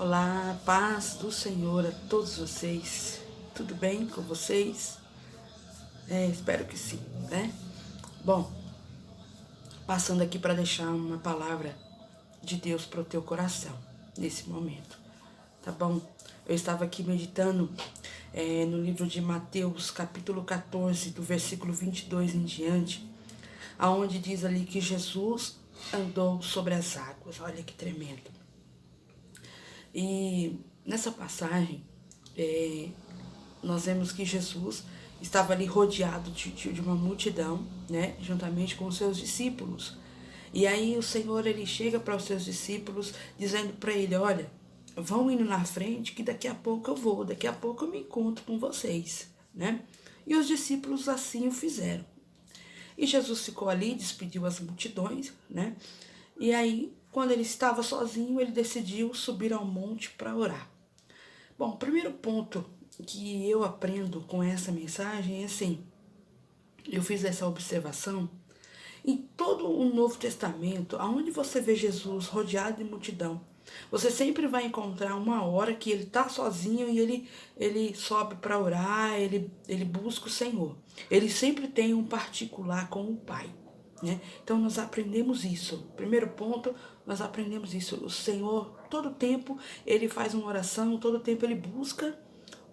Olá, paz do Senhor a todos vocês. Tudo bem com vocês? Espero que sim, né? Bom, passando aqui para deixar uma palavra de Deus para o teu coração nesse momento, tá bom? Eu estava aqui meditando no livro de Mateus, capítulo 14, do versículo 22 em diante, aonde diz ali que Jesus andou sobre as águas. Olha que tremendo. E nessa passagem, nós vemos que Jesus estava ali rodeado de uma multidão, né, juntamente com os seus discípulos. E aí o Senhor, ele chega para os seus discípulos, dizendo para ele: olha, vão indo na frente que daqui a pouco eu vou, daqui a pouco eu me encontro com vocês, né? E os discípulos assim o fizeram. E Jesus ficou ali, despediu as multidões, né? E aí, quando ele estava sozinho, ele decidiu subir ao monte para orar. Bom, o primeiro ponto que eu aprendo com essa mensagem é assim: eu fiz essa observação. Em todo o Novo Testamento, aonde você vê Jesus rodeado de multidão, você sempre vai encontrar uma hora que ele está sozinho e ele sobe para orar, ele busca o Senhor. Ele sempre tem um particular com o Pai, né? Então nós aprendemos isso. Primeiro ponto, nós aprendemos isso. O Senhor, todo tempo, ele faz uma oração, todo tempo ele busca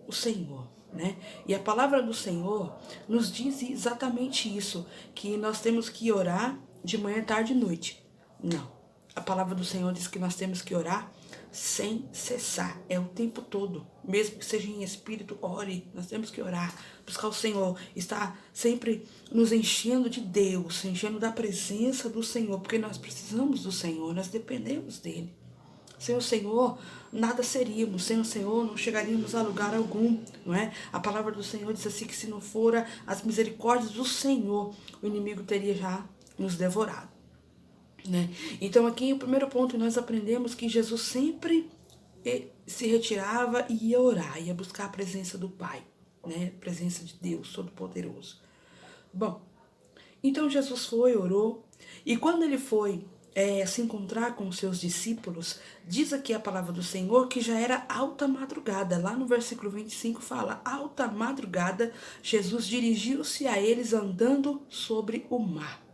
o Senhor, né? E a palavra do Senhor nos diz exatamente isso, que nós temos que orar de manhã, tarde e noite. Não. A palavra do Senhor diz que nós temos que orar sem cessar, é o tempo todo, mesmo que seja em espírito, ore, nós temos que orar, buscar o Senhor, estar sempre nos enchendo de Deus, enchendo da presença do Senhor, porque nós precisamos do Senhor, nós dependemos dele. Sem o Senhor, nada seríamos. Sem o Senhor, não chegaríamos a lugar algum, não é? A palavra do Senhor diz assim que se não fora as misericórdias do Senhor, o inimigo teria já nos devorado, né? Então aqui o primeiro ponto nós aprendemos que Jesus sempre se retirava e ia orar, ia buscar a presença do Pai, né? A presença de Deus Todo-Poderoso. Bom, então Jesus foi, orou, e quando ele foi se encontrar com os seus discípulos, diz aqui a palavra do Senhor que já era alta madrugada. Lá no versículo 25 fala: alta madrugada, Jesus dirigiu-se a eles andando sobre o mar.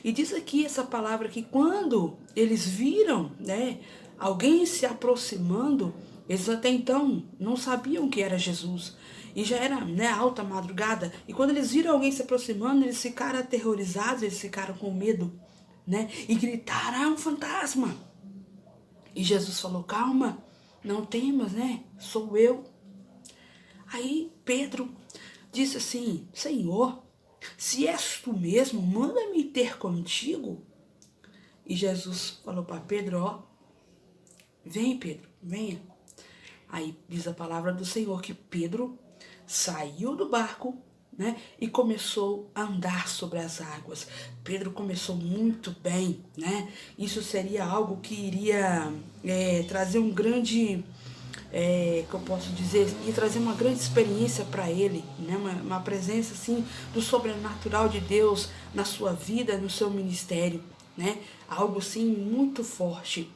E diz aqui essa palavra que quando eles viram, né, alguém se aproximando, eles até então não sabiam que era Jesus. E já era, né, alta madrugada. E quando eles viram alguém se aproximando, eles ficaram aterrorizados, eles ficaram com medo, né? E gritaram: ah, um fantasma. E Jesus falou: calma, não temas, né? Sou eu. Aí Pedro disse assim: Senhor, se és tu mesmo, manda-me ter contigo. E Jesus falou para Pedro: ó, vem Pedro, venha. Aí diz a palavra do Senhor que Pedro saiu do barco, né, e começou a andar sobre as águas. Pedro começou muito bem, né? Isso seria algo que iria trazer um grande, que eu posso dizer, ia trazer uma grande experiência para ele, né? Uma presença assim do sobrenatural de Deus na sua vida, no seu ministério, né? Algo assim muito forte,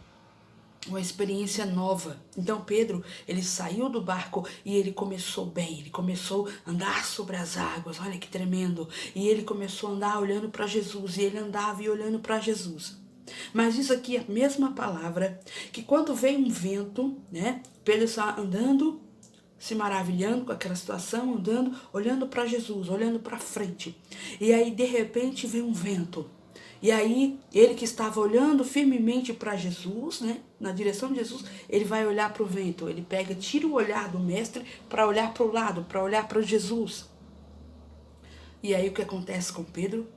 uma experiência nova. Então Pedro, ele saiu do barco e ele começou bem, ele começou a andar sobre as águas, olha que tremendo, e ele começou a andar olhando para Jesus, e ele andava e olhando para Jesus. Mas diz aqui a mesma palavra, que quando vem um vento, né, Pedro está andando, se maravilhando com aquela situação, andando, olhando para Jesus, olhando para frente, e aí de repente vem um vento. E aí, ele que estava olhando firmemente para Jesus, né, na direção de Jesus, ele vai olhar para o vento. Ele pega, tira o olhar do mestre para olhar para o lado, para olhar para Jesus. E aí o que acontece com Pedro?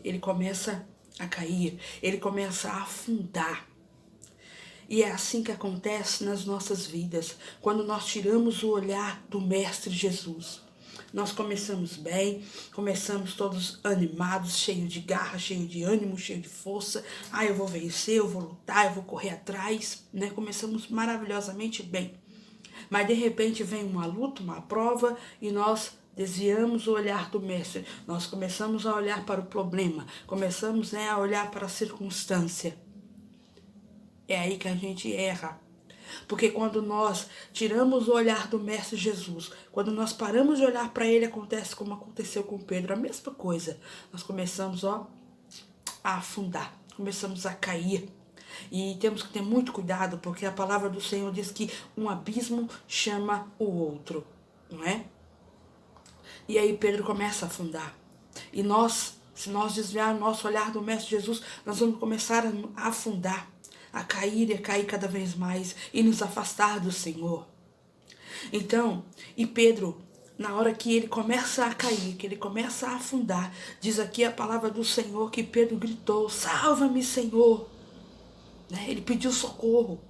Ele começa a cair, ele começa a afundar. E é assim que acontece nas nossas vidas, quando nós tiramos o olhar do mestre Jesus. Nós começamos bem, começamos todos animados, cheio de garra, cheio de ânimo, cheio de força. Ah, eu vou vencer, eu vou lutar, eu vou correr atrás, né? Começamos maravilhosamente bem. Mas de repente vem uma luta, uma prova, e nós desviamos o olhar do mestre. Nós começamos a olhar para o problema, começamos, né, a olhar para a circunstância. É aí que a gente erra. Porque quando nós tiramos o olhar do Mestre Jesus, quando nós paramos de olhar para ele, acontece como aconteceu com Pedro, a mesma coisa. Nós começamos, a afundar, começamos a cair. E temos que ter muito cuidado, porque a palavra do Senhor diz que um abismo chama o outro, não é? E aí Pedro começa a afundar. E nós, se nós desviar o nosso olhar do Mestre Jesus, nós vamos começar a afundar, a cair e a cair cada vez mais e nos afastar do Senhor. Então, e Pedro, na hora que ele começa a cair, que ele começa a afundar, diz aqui a palavra do Senhor que Pedro gritou: salva-me, Senhor. Ele pediu socorro.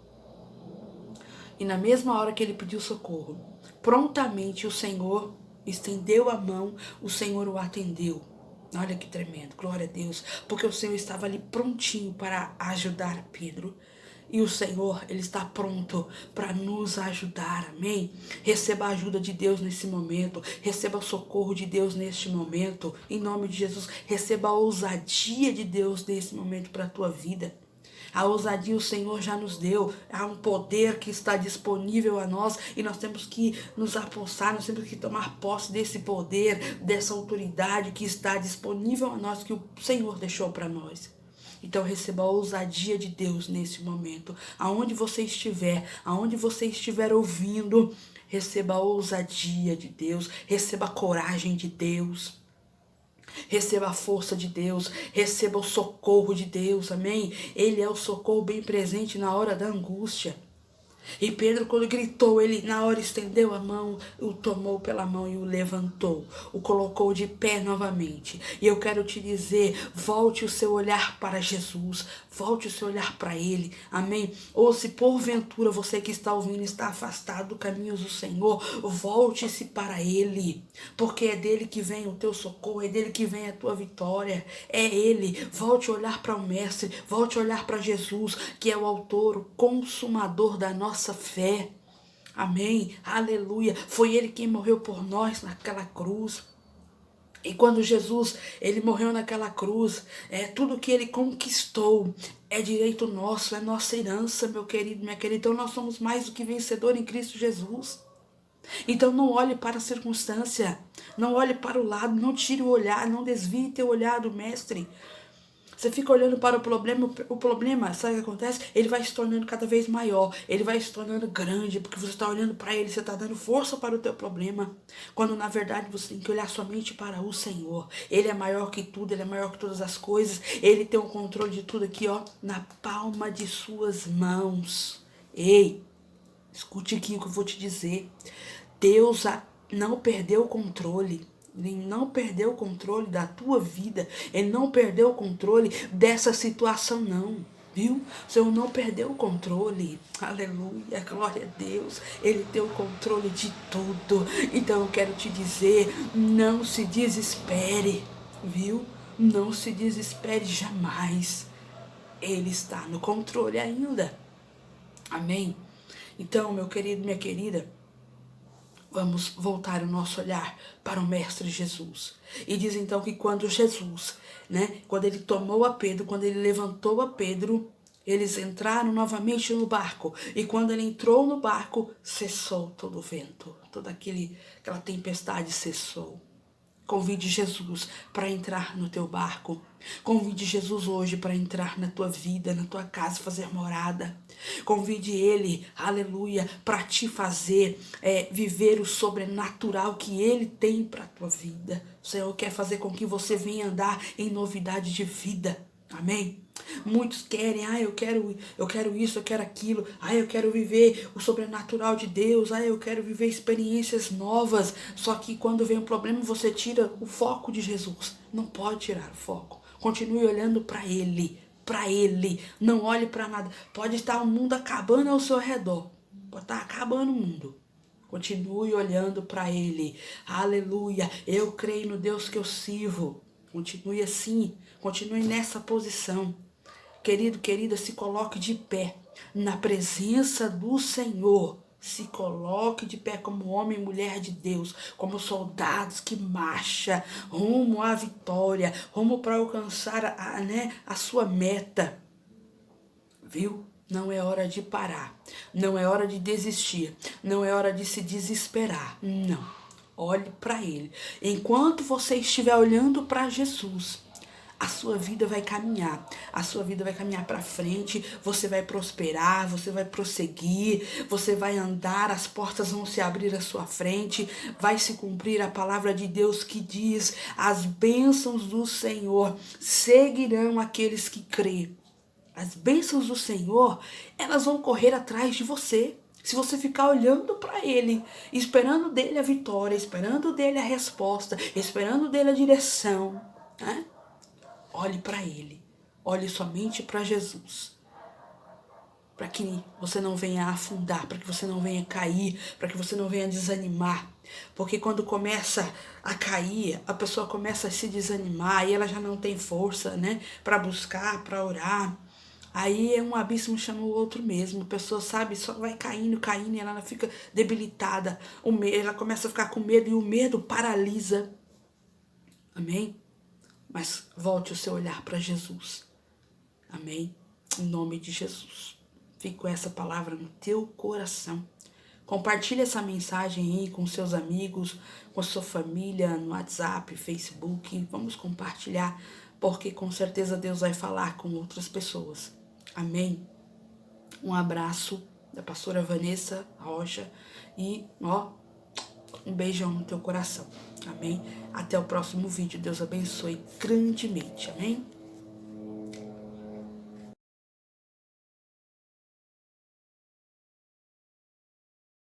E na mesma hora que ele pediu socorro, prontamente o Senhor estendeu a mão, o Senhor o atendeu. Olha que tremendo, glória a Deus, porque o Senhor estava ali prontinho para ajudar Pedro. E o Senhor, Ele está pronto para nos ajudar, amém? Receba a ajuda de Deus nesse momento, receba o socorro de Deus neste momento, em nome de Jesus. Receba a ousadia de Deus nesse momento para a tua vida. A ousadia o Senhor já nos deu, há um poder que está disponível a nós e nós temos que nos apossar, nós temos que tomar posse desse poder, dessa autoridade que está disponível a nós, que o Senhor deixou para nós. Então receba a ousadia de Deus nesse momento, aonde você estiver ouvindo, receba a ousadia de Deus, receba a coragem de Deus. Receba a força de Deus, receba o socorro de Deus, amém? Ele é o socorro bem presente na hora da angústia. E Pedro, quando gritou, ele na hora estendeu a mão, o tomou pela mão e o levantou, o colocou de pé novamente. E eu quero te dizer, volte o seu olhar para Jesus, volte o seu olhar para Ele, amém? Ou se porventura você que está ouvindo está afastado do caminho do Senhor, volte-se para Ele, porque é dele que vem o teu socorro, é dele que vem a tua vitória, é Ele. Volte a olhar para o Mestre, volte a olhar para Jesus, que é o autor, o consumador da nossa fé, amém, aleluia. Foi Ele quem morreu por nós naquela cruz. E quando Jesus, Ele morreu naquela cruz, tudo que Ele conquistou é direito nosso, é nossa herança, meu querido, minha querida. Então nós somos mais do que vencedor em Cristo Jesus. Então não olhe para a circunstância, não olhe para o lado, não tire o olhar, não desvie teu olhar do Mestre. Você fica olhando para o problema, sabe o que acontece? Ele vai se tornando cada vez maior, ele vai se tornando grande, porque você está olhando para ele, você está dando força para o teu problema, quando na verdade você tem que olhar somente para o Senhor. Ele é maior que tudo, ele é maior que todas as coisas, ele tem o controle de tudo aqui, na palma de suas mãos. Ei, escute aqui o que eu vou te dizer. Deus não perdeu o controle. Ele não perdeu o controle da tua vida. Ele não perdeu o controle dessa situação, não. Viu? O Senhor não perdeu o controle. Aleluia, glória a Deus. Ele tem o controle de tudo. Então eu quero te dizer, não se desespere. Viu? Não se desespere jamais. Ele está no controle ainda. Amém? Então, meu querido, minha querida, vamos voltar o nosso olhar para o Mestre Jesus. E diz então que quando Jesus, quando ele tomou a Pedro, quando ele levantou a Pedro, eles entraram novamente no barco. E quando ele entrou no barco, cessou todo o vento. Toda aquela tempestade cessou. Convide Jesus para entrar no teu barco. Convide Jesus hoje para entrar na tua vida, na tua casa, fazer morada. Convide Ele, aleluia, para te fazer viver o sobrenatural que Ele tem para a tua vida. O Senhor quer fazer com que você venha andar em novidade de vida. Amém? Muitos querem, eu quero isso, eu quero aquilo, eu quero viver o sobrenatural de Deus, eu quero viver experiências novas. Só que quando vem o problema, você tira o foco de Jesus. Não pode tirar o foco. Continue olhando para Ele, não olhe para nada. Pode estar o mundo acabando ao seu redor, pode estar acabando o mundo. Continue olhando para Ele, aleluia. Eu creio no Deus que eu sirvo. Continue assim, continue nessa posição. Querido, querida, se coloque de pé na presença do Senhor. Se coloque de pé como homem e mulher de Deus, como soldados que marcham rumo à vitória, rumo para alcançar a sua meta. Viu? Não é hora de parar. Não é hora de desistir. Não é hora de se desesperar. Não. Olhe para Ele. Enquanto você estiver olhando para Jesus, a sua vida vai caminhar. A sua vida vai caminhar para frente. Você vai prosperar. Você vai prosseguir. Você vai andar. As portas vão se abrir à sua frente. Vai se cumprir a palavra de Deus que diz: as bênçãos do Senhor seguirão aqueles que crêem. As bênçãos do Senhor, elas vão correr atrás de você. Se você ficar olhando para Ele, esperando dele a vitória, esperando dele a resposta, esperando dele a direção, né? Olhe para Ele. Olhe somente para Jesus. Para que você não venha afundar, para que você não venha cair, para que você não venha desanimar. Porque quando começa a cair, a pessoa começa a se desanimar e ela já não tem força, né? Para buscar, para orar. Aí um abismo chama o outro mesmo. A pessoa, sabe, só vai caindo, caindo, e ela fica debilitada. Ela começa a ficar com medo e o medo paralisa. Amém? Mas volte o seu olhar para Jesus. Amém? Em nome de Jesus. Fique com essa palavra no teu coração. Compartilhe essa mensagem aí com seus amigos, com a sua família, no WhatsApp, Facebook. Vamos compartilhar, porque com certeza Deus vai falar com outras pessoas. Amém? Um abraço da pastora Vanessa Rocha e, um beijão no teu coração. Amém? Até o próximo vídeo. Deus abençoe grandemente. Amém?